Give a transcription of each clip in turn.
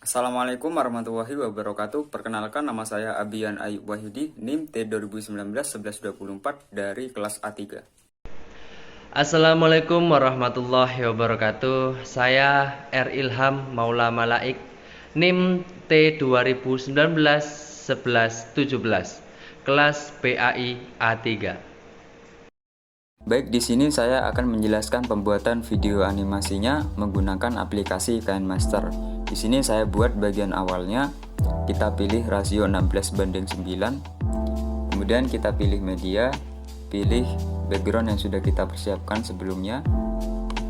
Assalamualaikum warahmatullahi wabarakatuh. Perkenalkan, nama saya Abian Ayub Wahyudi, NIM T2019-1124 dari kelas A3. Assalamualaikum warahmatullahi wabarakatuh. Saya R. Ilham Maula Malaik, NIM T 2019-1117, kelas PAI A3. Baik, di sini saya akan menjelaskan pembuatan video animasinya menggunakan aplikasi KineMaster. Di sini saya buat bagian awalnya, kita pilih rasio 16:9. Kemudian kita pilih media, pilih background yang sudah kita persiapkan sebelumnya.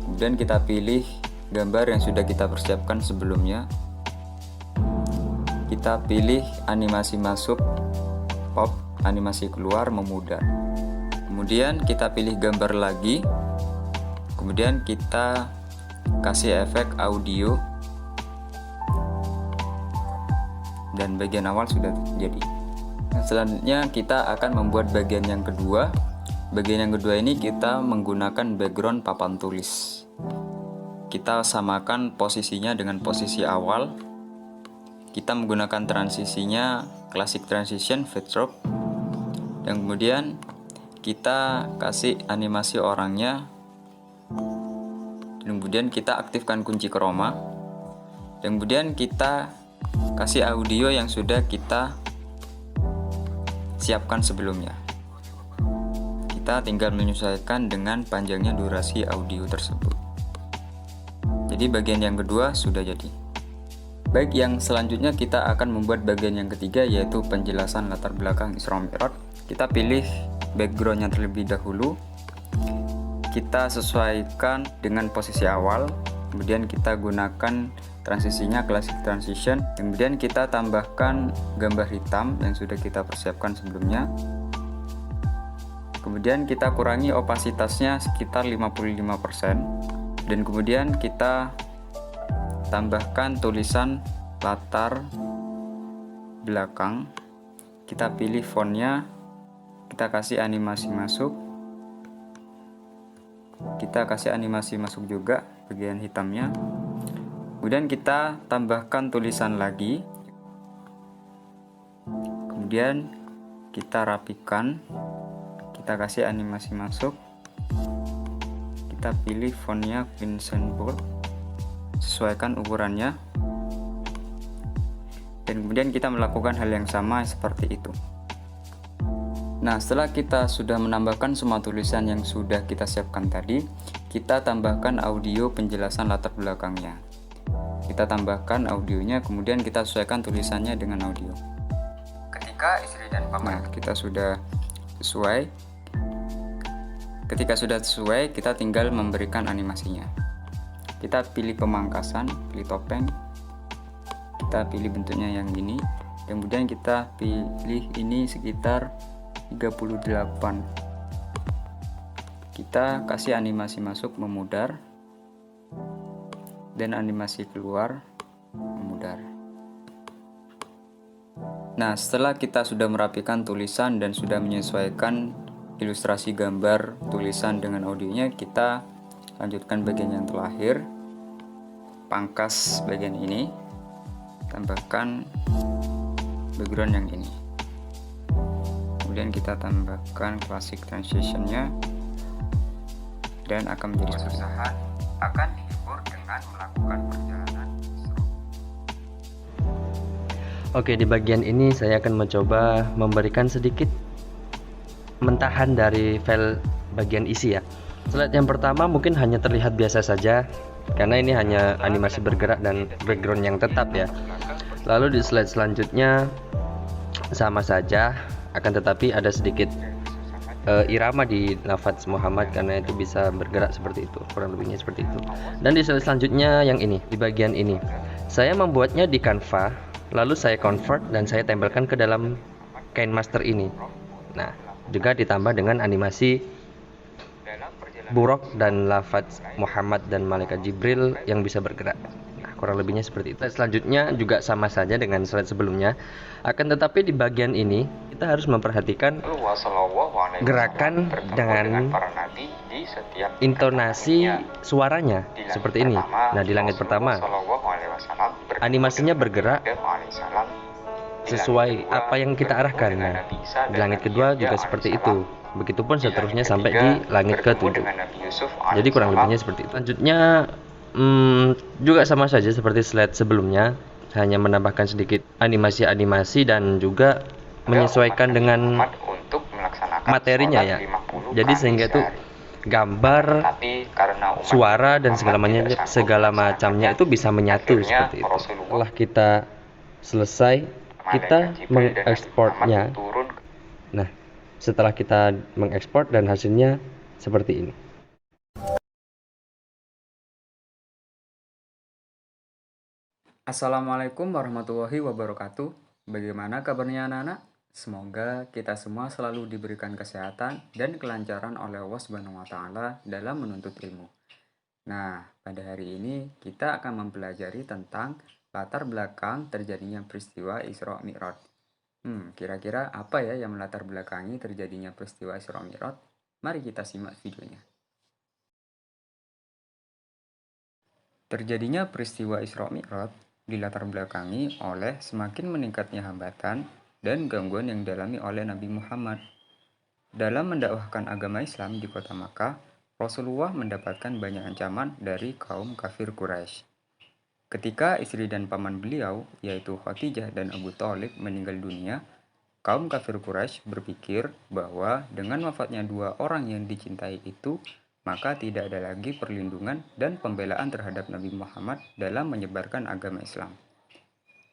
Kemudian kita pilih gambar yang sudah kita persiapkan sebelumnya. Kita pilih animasi masuk, pop, animasi keluar, memudar. Kemudian kita pilih gambar lagi. Kemudian kita kasih efek audio. Dan bagian awal sudah jadi. Selanjutnya kita akan membuat bagian yang kedua. Bagian yang kedua ini kita menggunakan background papan tulis. Kita samakan posisinya dengan posisi awal. Kita menggunakan transisinya classic transition fade drop. Dan kemudian kita kasih animasi orangnya. Dan kemudian kita aktifkan kunci chroma. Dan kemudian kita kasih audio yang sudah kita siapkan sebelumnya. Kita tinggal menyesuaikan dengan panjangnya durasi audio tersebut. Jadi bagian yang kedua sudah jadi. Baik, yang selanjutnya kita akan membuat bagian yang ketiga, yaitu penjelasan latar belakang Isra Mi'raj. Kita pilih backgroundnya terlebih dahulu. Kita sesuaikan dengan posisi awal. Kemudian kita gunakan transisinya classic transition. Kemudian kita tambahkan gambar hitam yang sudah kita persiapkan sebelumnya. Kemudian kita kurangi opasitasnya sekitar 55%. Dan kemudian kita tambahkan tulisan latar belakang. Kita pilih fontnya. Kita kasih animasi masuk. Kita kasih animasi masuk juga bagian hitamnya. Kemudian kita tambahkan tulisan lagi. Kemudian kita rapikan. Kita kasih animasi masuk. Kita pilih fontnya Vincent Bold. Sesuaikan ukurannya. Dan kemudian kita melakukan hal yang sama seperti itu. Nah, setelah kita sudah menambahkan semua tulisan yang sudah kita siapkan tadi, kita tambahkan audio penjelasan latar belakangnya. Kita tambahkan audionya, kemudian kita sesuaikan tulisannya dengan audio. Ketika istri dan paman, kita sudah sesuai. Ketika sudah sesuai, kita tinggal memberikan animasinya. Kita pilih pemangkasan, pilih topeng. Kita pilih bentuknya yang ini. Kemudian kita pilih ini sekitar 38. Kita kasih animasi masuk memudar dan animasi keluar memudar. Nah, setelah kita sudah merapikan tulisan dan sudah menyesuaikan ilustrasi gambar tulisan dengan audionya, kita lanjutkan bagian yang terakhir. Pangkas bagian ini, tambahkan background yang ini. Kemudian kita tambahkan classic transitionnya dan akan menjadi kesusahan akan dihibur dengan melakukan perjalanan. Oke, di bagian ini saya akan mencoba memberikan sedikit mentahan dari file bagian isi ya. Slide yang pertama mungkin hanya terlihat biasa saja karena ini hanya animasi bergerak dan background yang tetap ya. Lalu di slide selanjutnya sama saja, akan tetapi ada sedikit irama di lafaz Muhammad karena itu bisa bergerak seperti itu, kurang lebihnya seperti itu. Dan di slide selanjutnya yang ini, di bagian ini saya membuatnya di Canva, lalu saya convert dan saya tempelkan ke dalam KineMaster ini. Nah, juga ditambah dengan animasi buruk dan lafaz Muhammad dan malaikat Jibril yang bisa bergerak. Nah, kurang lebihnya seperti itu. Selanjutnya juga sama saja dengan slide sebelumnya. Akan tetapi di bagian ini kita harus memperhatikan gerakan dengan intonasi suaranya seperti ini. Nah, di langit pertama animasinya bergerak sesuai apa yang kita arahkan. Nah, di langit kedua juga seperti itu. Begitupun seterusnya sampai di langit ke-7. Jadi kurang lebihnya seperti itu. Selanjutnya juga sama saja seperti slide sebelumnya, hanya menambahkan sedikit animasi-animasi dan juga menyesuaikan dengan materinya ya. Jadi sehingga itu gambar, suara dan segala macamnya itu bisa menyatu seperti itu. Setelah kita selesai, kita mengekspornya. Nah, setelah kita mengekspor dan hasilnya seperti ini. Assalamualaikum warahmatullahi wabarakatuh. Bagaimana kabarnya anak-anak? Semoga kita semua selalu diberikan kesehatan dan kelancaran oleh Allah Subhanahu wa taala dalam menuntut ilmu. Nah, pada hari ini kita akan mempelajari tentang latar belakang terjadinya peristiwa Isra Mi'raj. Kira-kira apa ya yang melatar belakangi terjadinya peristiwa Isra Mi'raj? Mari kita simak videonya. Terjadinya peristiwa Isra Mi'raj dilatar belakangi oleh semakin meningkatnya hambatan dan gangguan yang dialami oleh Nabi Muhammad. Dalam mendakwahkan agama Islam di kota Makkah, Rasulullah mendapatkan banyak ancaman dari kaum kafir Quraisy. Ketika istri dan paman beliau, yaitu Khadijah dan Abu Thalib, meninggal dunia, kaum kafir Quraisy berpikir bahwa dengan wafatnya dua orang yang dicintai itu, maka tidak ada lagi perlindungan dan pembelaan terhadap Nabi Muhammad dalam menyebarkan agama Islam.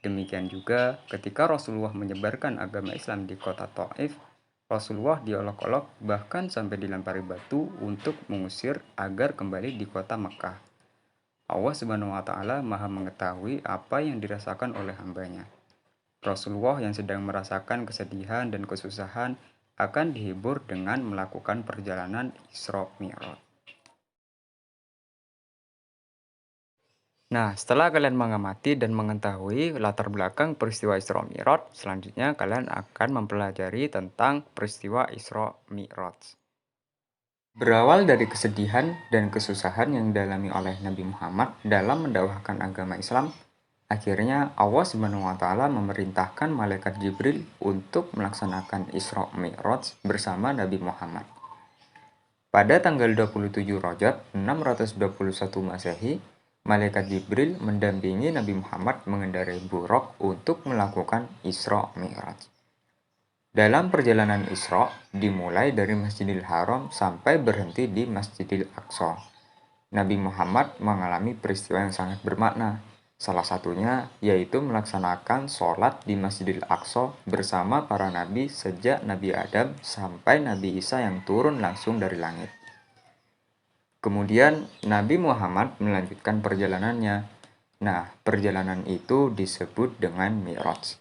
Demikian juga ketika Rasulullah menyebarkan agama Islam di kota Thaif, Rasulullah diolok-olok bahkan sampai dilempari batu untuk mengusir agar kembali di kota Makkah. Allah Subhanahu wa taala Maha mengetahui apa yang dirasakan oleh hambanya. Rasulullah yang sedang merasakan kesedihan dan kesusahan akan dihibur dengan melakukan perjalanan Isra Mi'raj. Nah, setelah kalian mengamati dan mengetahui latar belakang peristiwa Isra Mi'raj, selanjutnya kalian akan mempelajari tentang peristiwa Isra Mi'raj. Berawal dari kesedihan dan kesusahan yang dialami oleh Nabi Muhammad dalam mendakwahkan agama Islam, akhirnya Allah Subhanahu wa taala memerintahkan malaikat Jibril untuk melaksanakan Isra Mi'raj bersama Nabi Muhammad. Pada tanggal 27 Rajab 621 Masehi, malaikat Jibril mendampingi Nabi Muhammad mengendarai buraq untuk melakukan Isra Mi'raj. Dalam perjalanan Isra dimulai dari Masjidil Haram sampai berhenti di Masjidil Aqsa. Nabi Muhammad mengalami peristiwa yang sangat bermakna. Salah satunya yaitu melaksanakan sholat di Masjidil Aqsa bersama para nabi sejak Nabi Adam sampai Nabi Isa yang turun langsung dari langit. Kemudian Nabi Muhammad melanjutkan perjalanannya. Nah, perjalanan itu disebut dengan Mi'raj,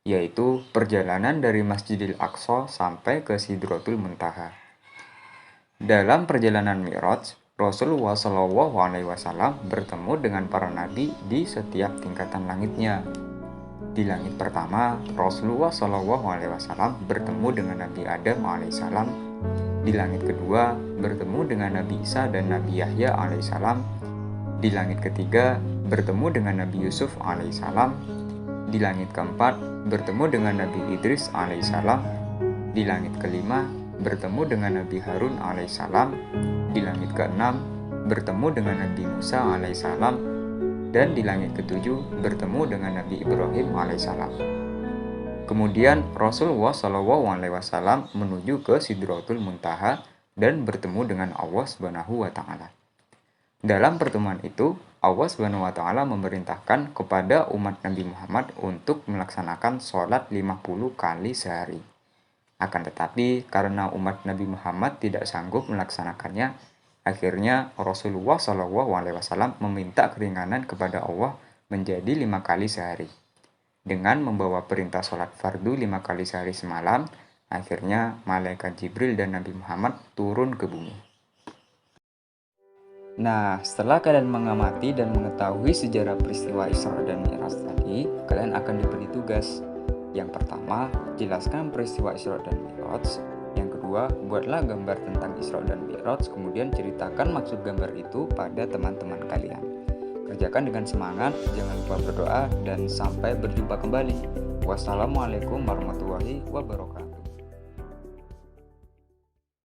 yaitu perjalanan dari Masjidil Aqsa sampai ke Sidratul Muntaha. Dalam perjalanan Mi'raj, Rasulullah SAW bertemu dengan para nabi di setiap tingkatan langitnya. Di langit pertama, Rasulullah SAW bertemu dengan Nabi Adam AS. Di langit kedua, bertemu dengan Nabi Isa dan Nabi Yahya AS. Di langit ketiga, bertemu dengan Nabi Yusuf AS. Di langit keempat, bertemu dengan Nabi Idris alaihissalam. Di langit kelima, bertemu dengan Nabi Harun alaihissalam. Di langit keenam, bertemu dengan Nabi Musa alaihissalam. Dan di langit ketujuh, bertemu dengan Nabi Ibrahim alaihissalam. Kemudian Rasulullah SAW menuju ke Sidratul Muntaha dan bertemu dengan Allah Subhanahu wa taala. Dalam pertemuan itu, Allah Subhanahu wa taala memerintahkan kepada umat Nabi Muhammad untuk melaksanakan sholat 50 kali sehari. Akan tetapi, karena umat Nabi Muhammad tidak sanggup melaksanakannya, akhirnya Rasulullah SAW meminta keringanan kepada Allah menjadi 5 kali sehari. Dengan membawa perintah sholat fardu 5 kali sehari semalam, akhirnya malaikat Jibril dan Nabi Muhammad turun ke bumi. Nah, setelah kalian mengamati dan mengetahui sejarah peristiwa Isra dan Mi'raj tadi, kalian akan diberi tugas. Yang pertama, jelaskan peristiwa Isra dan Mi'raj. Yang kedua, buatlah gambar tentang Isra dan Mi'raj, kemudian ceritakan maksud gambar itu pada teman-teman kalian. Kerjakan dengan semangat, jangan lupa berdoa, dan sampai berjumpa kembali. Wassalamualaikum warahmatullahi wabarakatuh.